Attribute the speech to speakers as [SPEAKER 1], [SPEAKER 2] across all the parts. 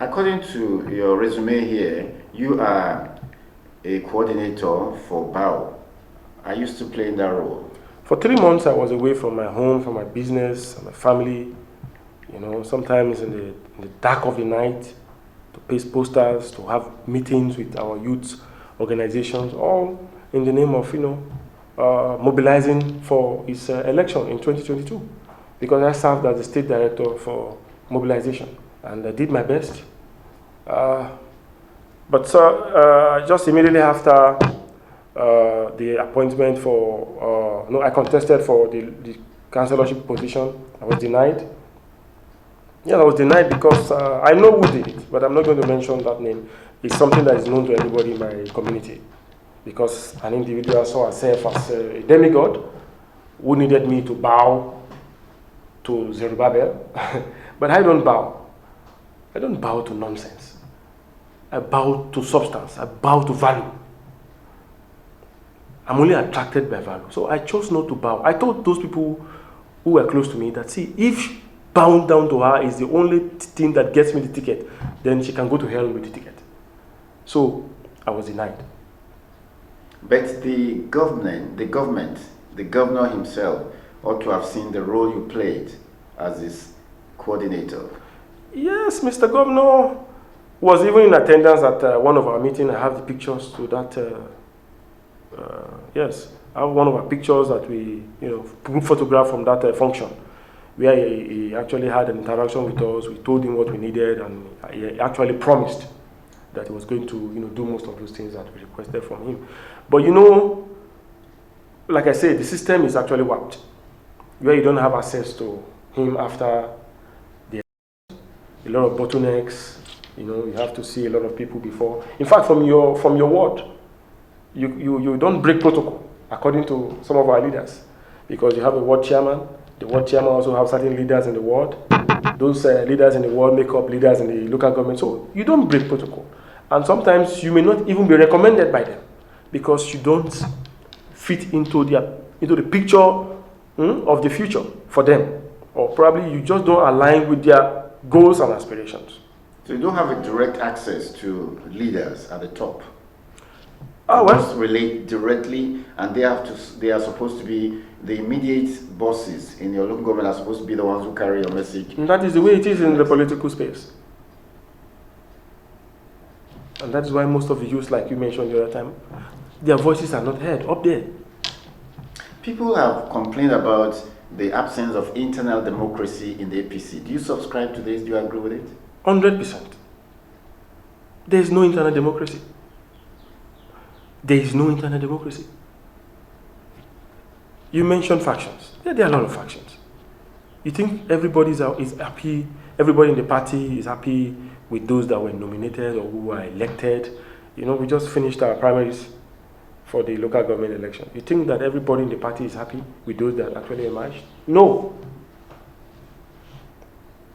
[SPEAKER 1] According to your resume here, you are a coordinator for BAO. Are you still playing that role?
[SPEAKER 2] For 3 months, I was away from my home, from my business, and my family. You know, sometimes in the dark of the night, to paste posters, to have meetings with our youth organizations, all in the name of, mobilizing for his election in 2022. Because I served as the state director for mobilization, and I did my best. But just immediately after the appointment for, I contested for the councillorship position. I was denied. Yeah, I was denied because I know who did it, but I'm not going to mention that name. It's something that is known to everybody in my community, because an individual saw herself as a demigod who needed me to bow to Zerubbabel. But I don't bow. I don't bow to nonsense. I bow to substance. I bow to value. I'm only attracted by value. So I chose not to bow. I told those people who were close to me that, see, if bowing down to her is the only thing that gets me the ticket, then she can go to hell with the ticket. So I was denied.
[SPEAKER 1] But the governor himself ought to have seen the role you played as his coordinator.
[SPEAKER 2] Yes, Mr. Governor was even in attendance at one of our meetings. I have the pictures to that. Yes, I have one of our pictures that we, group photograph from that function, where he actually had an interaction with us. We told him what we needed, and he actually promised that he was going to, do most of those things that we requested from him. But like I said, the system is actually warped, where you don't have access to him after a lot of bottlenecks. You have to see a lot of people before. In fact, from your ward, you don't break protocol according to some of our leaders, because you have a ward chairman. The ward chairman also have certain leaders in the ward. Those leaders in the ward make up leaders in the local government. So you don't break protocol, and sometimes you may not even be recommended by them because you don't fit into the picture of the future for them, or probably you just don't align with their goals and aspirations.
[SPEAKER 1] So you don't have a direct access to leaders at the top.
[SPEAKER 2] Well,
[SPEAKER 1] must relate directly, and they are supposed to be the immediate bosses in your local government, are supposed to be the ones who carry your message.
[SPEAKER 2] And that is the way it is in the political space. And that's why most of the youth, like you mentioned the other time, their voices are not heard up there.
[SPEAKER 1] People have complained about the absence of internal democracy in the APC. Do you subscribe to this? Do you agree with it?
[SPEAKER 2] 100%. There is no internal democracy. There is no internal democracy. You mentioned factions. Yeah, there are a lot of factions. You think everybody is happy, everybody in the party is happy with those that were nominated or who were elected? We just finished our primaries for the local government election. You think that everybody in the party is happy with those that actually emerged? No.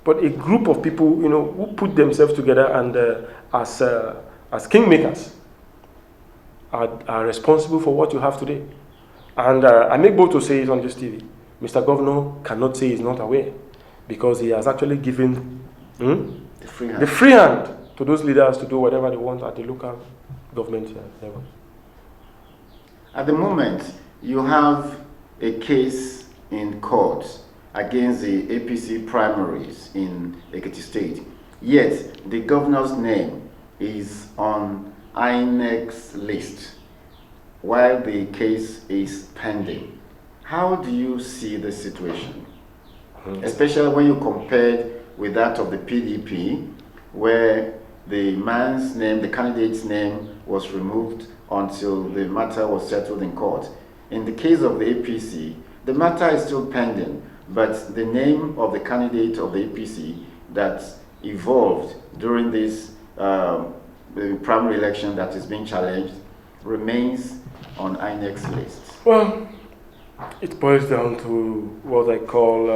[SPEAKER 2] But a group of people, who put themselves together and as kingmakers are responsible for what you have today. And I make bold to say it on this TV. Mr. Governor cannot say he's not aware, because he has actually given the free hand to those leaders to do whatever they want at the local government level.
[SPEAKER 1] At the moment, you have a case in court against the APC primaries in EKITI State. Yet, the governor's name is on INEC's list while the case is pending. How do you see the situation? Especially when you compare it with that of the PDP, where the man's name, the candidate's name, was removed until the matter was settled in court. In the case of the APC, the matter is still pending, but the name of the candidate of the APC that evolved during this the primary election that is being challenged remains on INEC's list.
[SPEAKER 2] Well, it boils down to what I call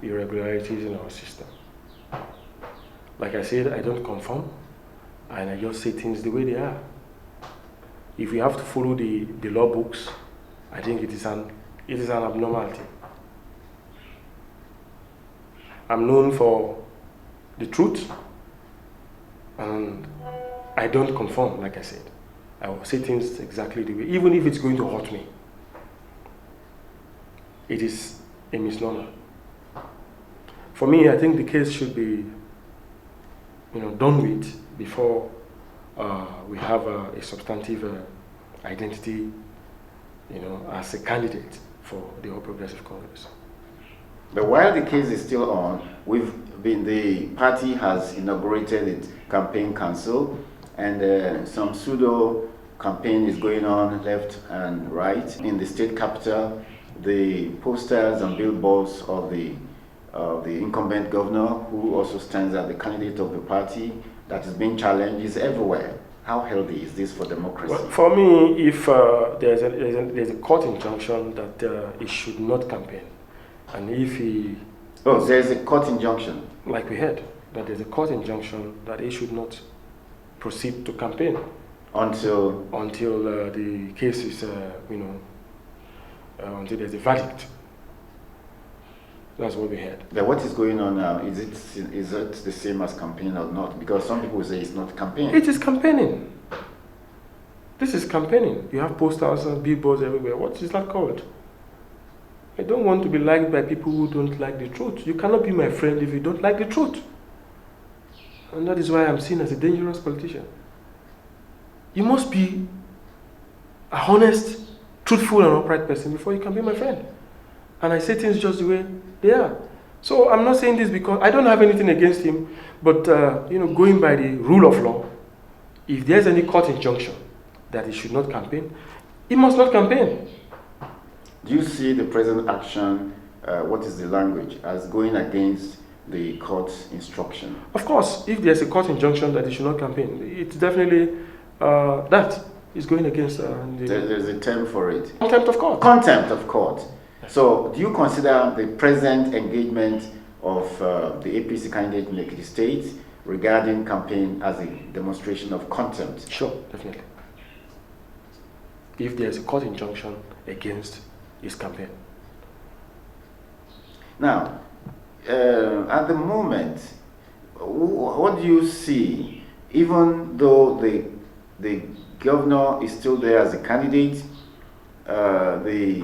[SPEAKER 2] irregularities in our system. Like I said, I don't conform, and I just say things the way they are. If we have to follow the law books, I think it is an abnormality. I'm known for the truth, and I don't conform, like I said. I will say things exactly the way, even if it's going to hurt me. It is a misnomer. For me, I think the case should be, done with before we have a substantive identity, as a candidate for the All Progressive Congress.
[SPEAKER 1] But while the case is still on, the party has inaugurated its campaign council, and some pseudo campaign is going on left and right in the state capital. The posters and billboards of the incumbent governor, who also stands as the candidate of the party that is being challenged, is everywhere. How healthy is this for democracy?
[SPEAKER 2] Well, for me, if there's a court injunction that he should not campaign, and if he...
[SPEAKER 1] Oh, there's a court injunction?
[SPEAKER 2] Like we heard, that there's a court injunction that he should not proceed to campaign. Until the case is, until there's a verdict. That's what we heard.
[SPEAKER 1] But what is going on now? Is it the same as campaign or not? Because some people say it's not campaigning.
[SPEAKER 2] It is campaigning. This is campaigning. You have posters and billboards everywhere. What is that called? I don't want to be liked by people who don't like the truth. You cannot be my friend if you don't like the truth. And that is why I'm seen as a dangerous politician. You must be a honest, truthful, and upright person before you can be my friend. And I say things just the way they are. So I'm not saying this because I don't have anything against him, but going by the rule of law, if there's any court injunction that he should not campaign, he must not campaign.
[SPEAKER 1] Do you see the present action, what is the language, as going against the court's instruction?
[SPEAKER 2] Of course, if there's a court injunction that he should not campaign, it's definitely that is going against
[SPEAKER 1] there's a term for it.
[SPEAKER 2] Contempt of court.
[SPEAKER 1] Contempt of court. So, do you consider the present engagement of the APC candidate in EKITI State regarding campaign as a demonstration of contempt?
[SPEAKER 2] Sure, definitely. If there's a court injunction against his campaign.
[SPEAKER 1] Now, at the moment, what do you see? Even though the governor is still there as a candidate, the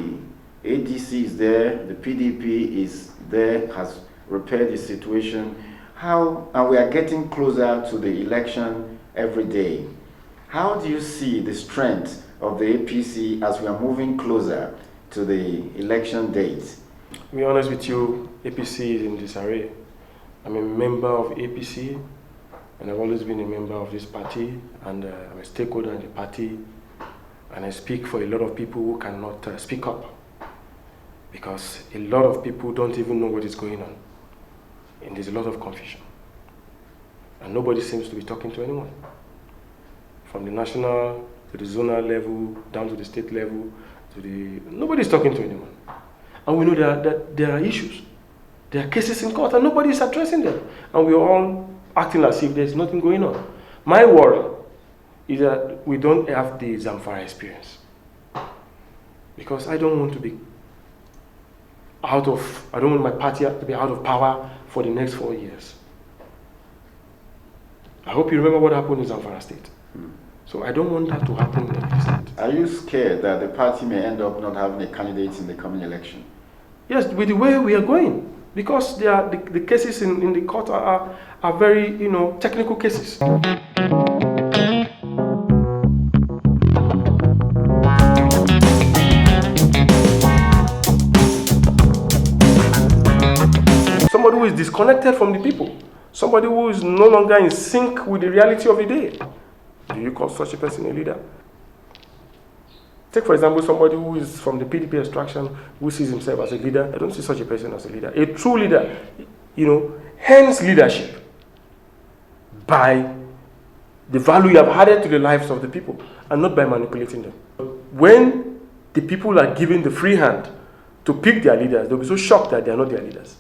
[SPEAKER 1] ADC is there, the PDP is there, has repaired the situation. And we are getting closer to the election every day. How do you see the strength of the APC as we are moving closer to the election date?
[SPEAKER 2] To be honest with you, APC is in disarray. I'm a member of APC, and I've always been a member of this party, and I'm a stakeholder in the party, and I speak for a lot of people who cannot speak up, because a lot of people don't even know what is going on, and there's a lot of confusion, and nobody seems to be talking to anyone, from the national to the zonal level, down to the state level, nobody's talking to anyone. And we know that there are issues, there are cases in court, and nobody is addressing them, and we're all acting as if there's nothing going on. My worry is that we don't have the Zamfara experience, because I don't want to be I don't want my party to be out of power for the next 4 years. I hope you remember what happened in Zamfara State. So I don't want that to happen in the state.
[SPEAKER 1] Are you scared that the party may end up not having a candidate in the coming election?
[SPEAKER 2] Yes, with the way we are going, because the cases in the court are very, technical cases. Somebody who is disconnected from the people, somebody who is no longer in sync with the reality of the day. Do you call such a person a leader? Take, for example, somebody who is from the PDP extraction, who sees himself as a leader. I don't see such a person as a leader. A true leader, hence leadership by the value you have added to the lives of the people, and not by manipulating them. When the people are given the free hand to pick their leaders, they'll be so shocked that they are not their leaders.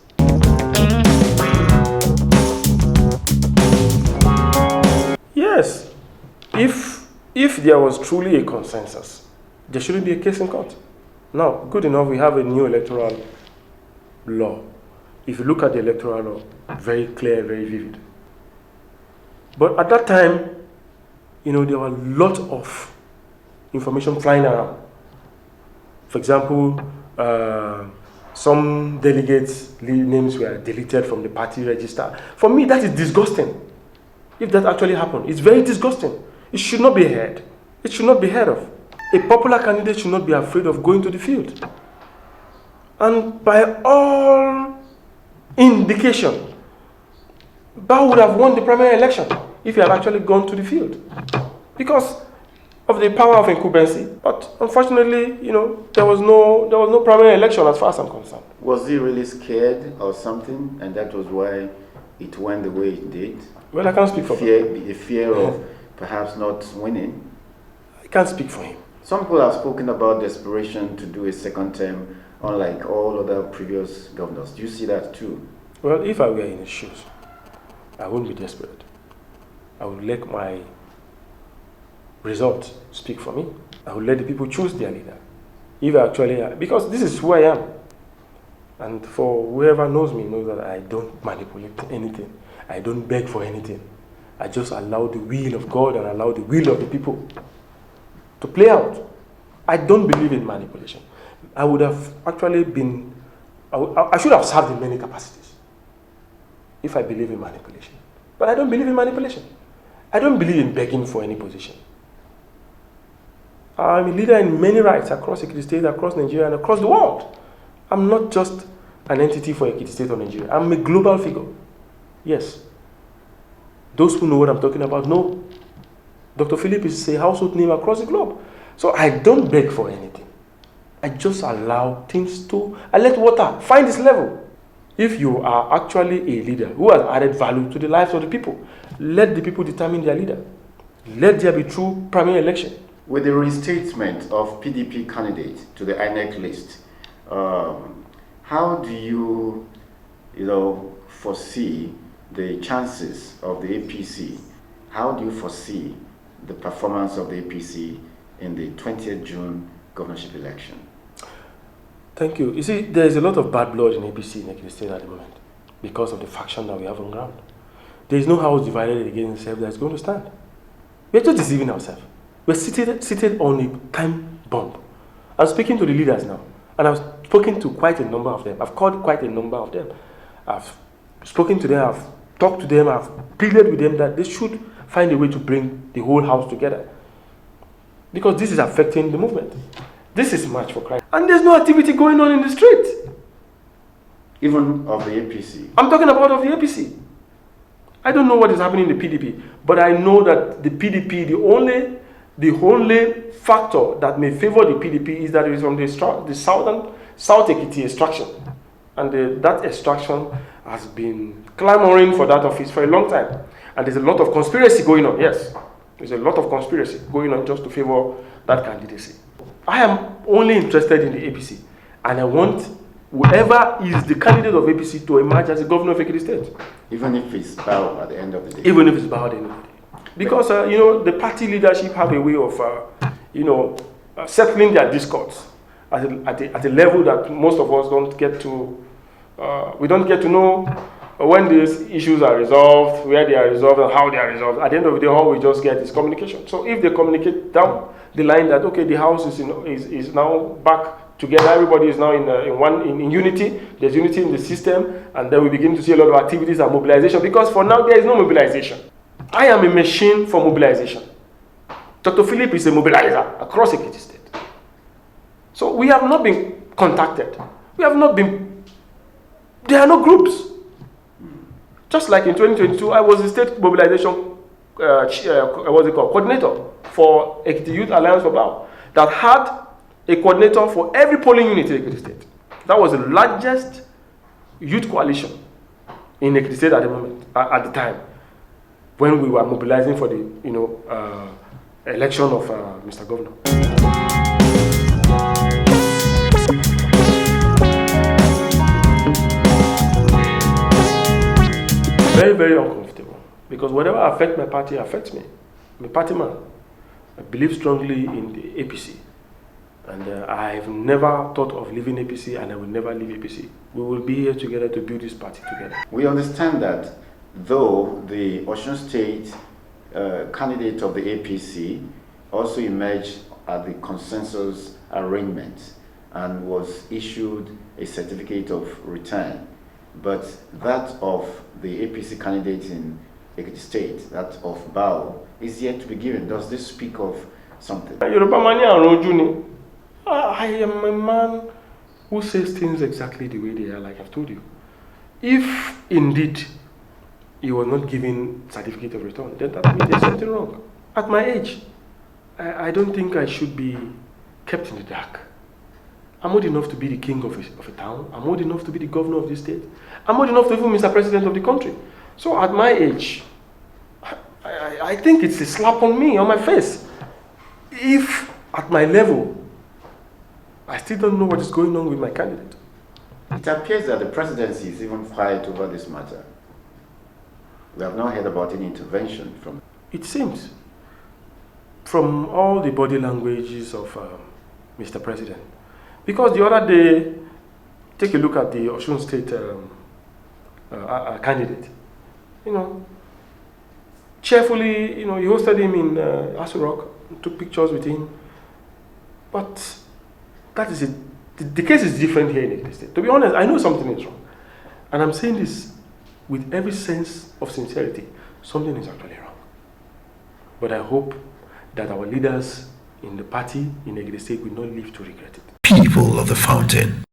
[SPEAKER 2] Yes, if there was truly a consensus, there shouldn't be a case in court. Now, good enough, we have a new electoral law. If you look at the electoral law, very clear, very vivid. But at that time, there were a lot of information flying around. For example, some delegates' names were deleted from the party register. For me, that is disgusting. If that actually happened, it's very disgusting. It should not be heard. It should not be heard of. A popular candidate should not be afraid of going to the field. And by all indication, Bao would have won the primary election if he had actually gone to the field, because of the power of incumbency. But unfortunately, there was no primary election as far as I'm concerned.
[SPEAKER 1] Was he really scared or something, and that was why it went the way it did?
[SPEAKER 2] Well, I can't speak for him.
[SPEAKER 1] The fear of perhaps not winning?
[SPEAKER 2] I can't speak for him.
[SPEAKER 1] Some people have spoken about desperation to do a second term, unlike all other previous governors. Do you see that too?
[SPEAKER 2] Well, if I were in his shoes, I wouldn't be desperate. I would let my results speak for me. I would let the people choose their leader. If I actually, because this is who I am. And for whoever knows me knows that I don't manipulate anything. I don't beg for anything. I just allow the will of God and allow the will of the people to play out. I don't believe in manipulation. I would have actually been, I should have served in many capacities if I believe in manipulation. But I don't believe in manipulation. I don't believe in begging for any position. I'm a leader in many rights across EKITI State, across Nigeria, and across the world. I'm not just an entity for EKITI State or Nigeria. I'm a global figure. Yes. Those who know what I'm talking about know. Dr. Philip is a household name across the globe. So I don't beg for anything. I just allow things I let water find its level. If you are actually a leader who has added value to the lives of the people, let the people determine their leader. Let there be true primary election.
[SPEAKER 1] With the restatement of PDP candidates to the INEC list, how do you, foresee the chances of the APC? How do you foresee the performance of the APC in the 20th June governorship election?
[SPEAKER 2] Thank you. You see, there is a lot of bad blood in APC in EKITI State at the moment because of the faction that we have on ground. There is no house divided against itself that is going to stand. We are just deceiving ourselves. We're seated on a time bomb. I'm speaking to the leaders now, and I've spoken to quite a number of them. I've called quite a number of them. I've spoken to them, I've talked to them, I've pleaded with them that they should find a way to bring the whole house together. Because this is affecting the movement. This is March for Christ. And there's no activity going on in the street.
[SPEAKER 1] Even of the APC?
[SPEAKER 2] I'm talking about of the APC. I don't know what is happening in the PDP, but I know that the PDP, the only factor that may favor the PDP is that it is from the South EKITI extraction. And that extraction has been clamoring for that office for a long time. And there's a lot of conspiracy going on, yes. There's a lot of conspiracy going on just to favor that candidacy. I am only interested in the APC. And I want whoever is the candidate of APC to emerge as the governor of EKITI State.
[SPEAKER 1] Even if it's Bao at the end of the day?
[SPEAKER 2] Even if it's Bao at the end of the day. Because, the party leadership have a way of, settling their discords at a level that most of us don't get to, we don't get to know when these issues are resolved, where they are resolved, and how they are resolved. At the end of the day, all we just get is communication. So if they communicate down the line that, okay, the house is now back together, everybody is now in unity, there's unity in the system, and then we begin to see a lot of activities and mobilization, because for now, there is no mobilization. I am a machine for mobilization. Dr. Philip is a mobilizer across EKITI State. So we have not been contacted. We have not been, there are no groups. Just like in 2022, I was the state mobilization coordinator for EKITI Youth Alliance for Bao, that had a coordinator for every polling unit in EKITI State. That was the largest youth coalition in EKITI State at the moment, at the time, when we were mobilizing for the election of Mr. Governor. Very, very uncomfortable, because whatever affects my party affects me. I'm a party man. I believe strongly in the APC, and I've never thought of leaving APC, and I will never leave APC. We will be here together to build this party together.
[SPEAKER 1] We understand that though the Osun State candidate of the APC also emerged at the consensus arrangement and was issued a certificate of return. But that of the APC candidate in EKITI State, that of Bao, is yet to be given. Does this speak of something?
[SPEAKER 2] I am a man who says things exactly the way they are, like I've told you. If indeed he was not given certificate of return, then that means there's something wrong. At my age, I don't think I should be kept in the dark. I'm old enough to be the king of a town. I'm old enough to be the governor of this state. I'm old enough to be Mr. President of the country. So at my age, I think it's a slap on me, on my face. If at my level, I still don't know what is going on with my candidate.
[SPEAKER 1] It appears that the presidency is even quiet over this matter. We have not heard about any intervention from...
[SPEAKER 2] It seems, from all the body languages of Mr. President. Because the other day, take a look at the Osun State candidate. You know, cheerfully, you know, he hosted him in Aso Rock, took pictures with him. But that is it. The case is different here in EKITI State. To be honest, I know something is wrong. And I'm saying this with every sense of sincerity. Something is actually wrong. But I hope that our leaders in the party in EKITI State will not live to regret it.
[SPEAKER 3] People of the Fountain.